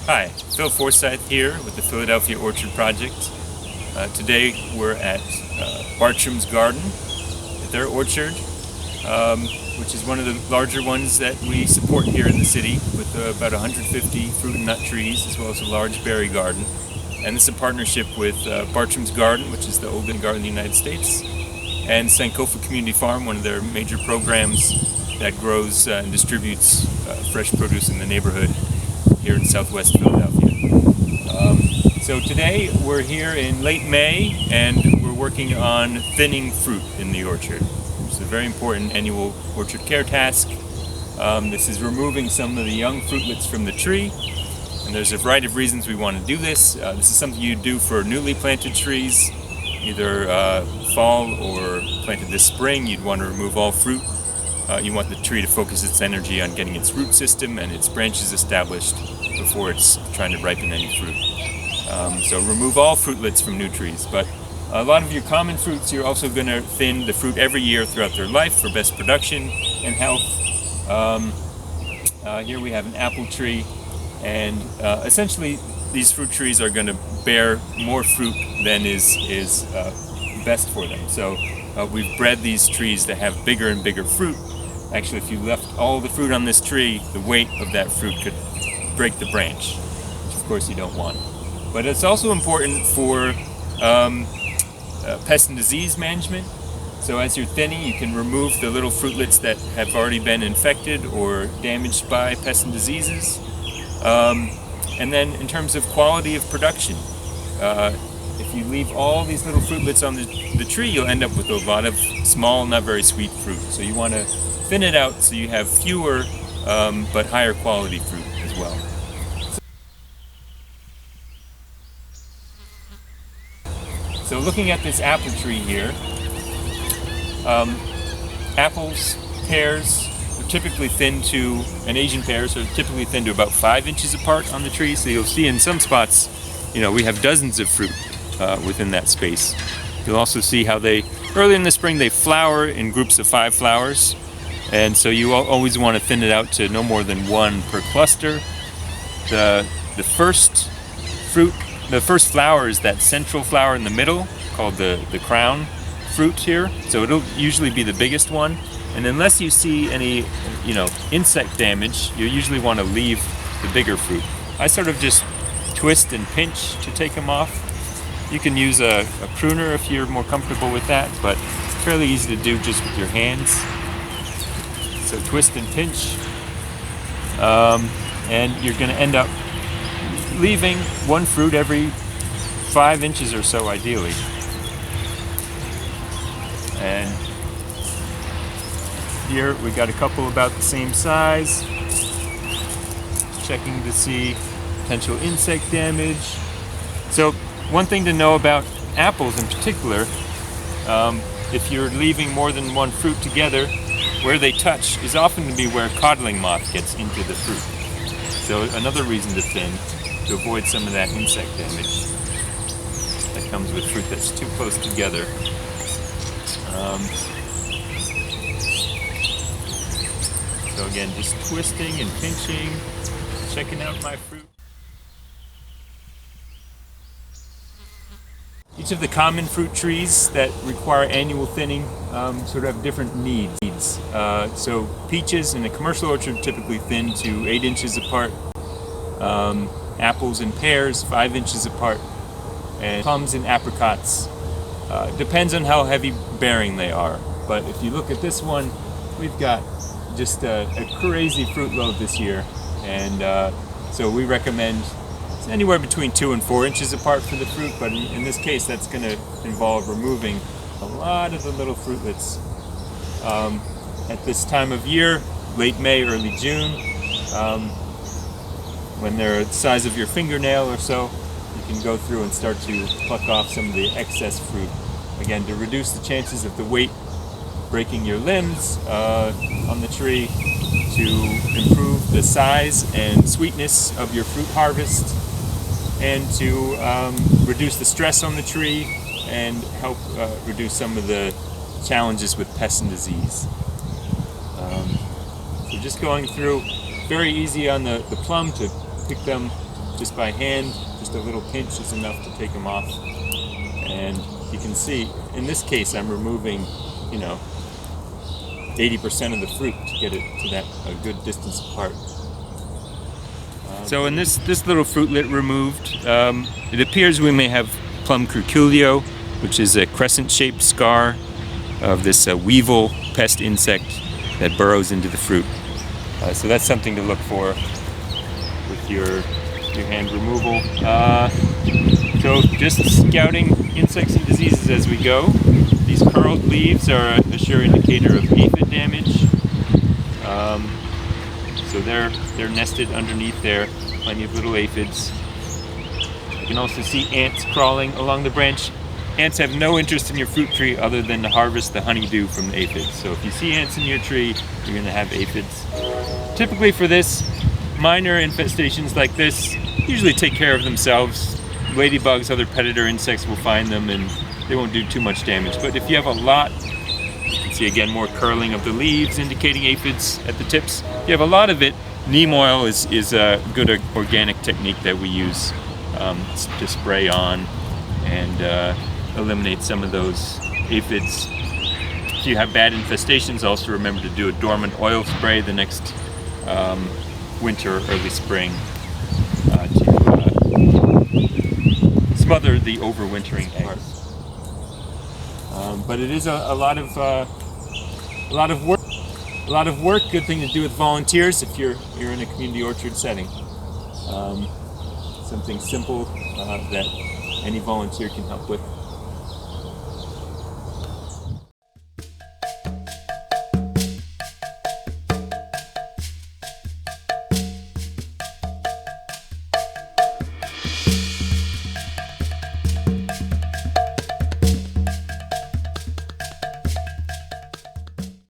Hi, Phil Forsyth here with the Philadelphia Orchard Project. Today we're at Bartram's Garden, at their orchard, which is one of the larger ones that we support here in the city, with about 150 fruit and nut trees, as well as a large berry garden. And this is a partnership with Bartram's Garden, which is the oldest garden in the United States, and Sankofa Community Farm, one of their major programs that grows and distributes fresh produce in the neighborhood here in southwest Philadelphia. So today we're here in late May and we're working on thinning fruit in the orchard. It's a very important annual orchard care task. This is removing some of the young fruitlets from the tree, and there's a variety of reasons we want to do this. This is something you do for newly planted trees, either fall or planted this spring. You'd want to remove all fruit. You want the tree to focus its energy on getting its root system and its branches established before it's trying to ripen any fruit. So remove all fruitlets from new trees. But a lot of your common fruits, you're also going to thin the fruit every year throughout their life for best production and health. Here we have an apple tree, and essentially these fruit trees are going to bear more fruit than is best for them. So we've bred these trees to have bigger and bigger fruit. Actually, if you left all the fruit on this tree, the weight of that fruit could break the branch, which of course you don't want. But it's also important for pest and disease management. So as you're thinning, you can remove the little fruitlets that have already been infected or damaged by pests and diseases. And then in terms of quality of production, if you leave all these little fruitlets on the tree, you'll end up with a lot of small, not very sweet fruit. So you want to thin it out so you have fewer but higher quality fruit as well. So looking at this apple tree here, apples, pears are typically thinned to, and Asian pears are typically thinned to about 5 inches apart on the tree. So you'll see in some spots, we have dozens of fruit within that space. You'll also see how early in the spring, they flower in groups of 5 flowers. And so you always want to thin it out to no more than 1 per cluster. The first flower is that central flower in the middle, called the crown fruit here. So it'll usually be the biggest one. And unless you see any, insect damage, you usually want to leave the bigger fruit. I sort of just twist and pinch to take them off. You can use a pruner if you're more comfortable with that, but it's fairly easy to do just with your hands. So twist and pinch, and you're going to end up leaving 1 fruit every 5 inches or so, ideally. And here we got a couple about the same size. Checking to see potential insect damage. So one thing to know about apples in particular, if you're leaving more than 1 fruit together, where they touch is often to be where codling moth gets into the fruit. So another reason to thin, to avoid some of that insect damage that comes with fruit that's too close together. So again, just twisting and pinching, checking out my fruit. Each of the common fruit trees that require annual thinning sort of have different needs. So peaches in a commercial orchard typically thin to 8 inches apart. Apples and pears 5 inches apart. And plums and apricots. Depends on how heavy bearing they are. But if you look at this one, we've got just a crazy fruit load this year. And so we recommend it's anywhere between 2 and 4 inches apart for the fruit, but in this case that's going to involve removing a lot of the little fruitlets. At this time of year, late May, early June, when they're the size of your fingernail or so, you can go through and start to pluck off some of the excess fruit. Again, to reduce the chances of the weight breaking your limbs on the tree, to improve the size and sweetness of your fruit harvest, and to reduce the stress on the tree and help reduce some of the challenges with pests and disease. So just going through, very easy on the plum to pick them just by hand. Just a little pinch is enough to take them off. And you can see, in this case, I'm removing, 80% of the fruit to get it to that a good distance apart. So in this little fruitlet removed, it appears we may have plum curculio, which is a crescent-shaped scar of this weevil pest insect that burrows into the fruit. So that's something to look for with your hand removal. So just scouting insects and diseases as we go. These curled leaves are a sure indicator of aphid damage. So they're nested underneath there, plenty of little aphids. You can also see ants crawling along the branch. Ants have no interest in your fruit tree other than to harvest the honeydew from the aphids. So if you see ants in your tree, you're going to have aphids. Typically for this, minor infestations like this usually take care of themselves. Ladybugs, other predator insects will find them and they won't do too much damage. But if you have a lot, you can see again more curling of the leaves indicating aphids at the tips. If you have a lot of it, neem oil is a good organic technique that we use to spray on and eliminate some of those aphids. If you have bad infestations, also remember to do a dormant oil spray the next winter or early spring to smother the overwintering eggs. But it is a lot of work. Good thing to do with volunteers if you're in a community orchard setting. Something simple that any volunteer can help with.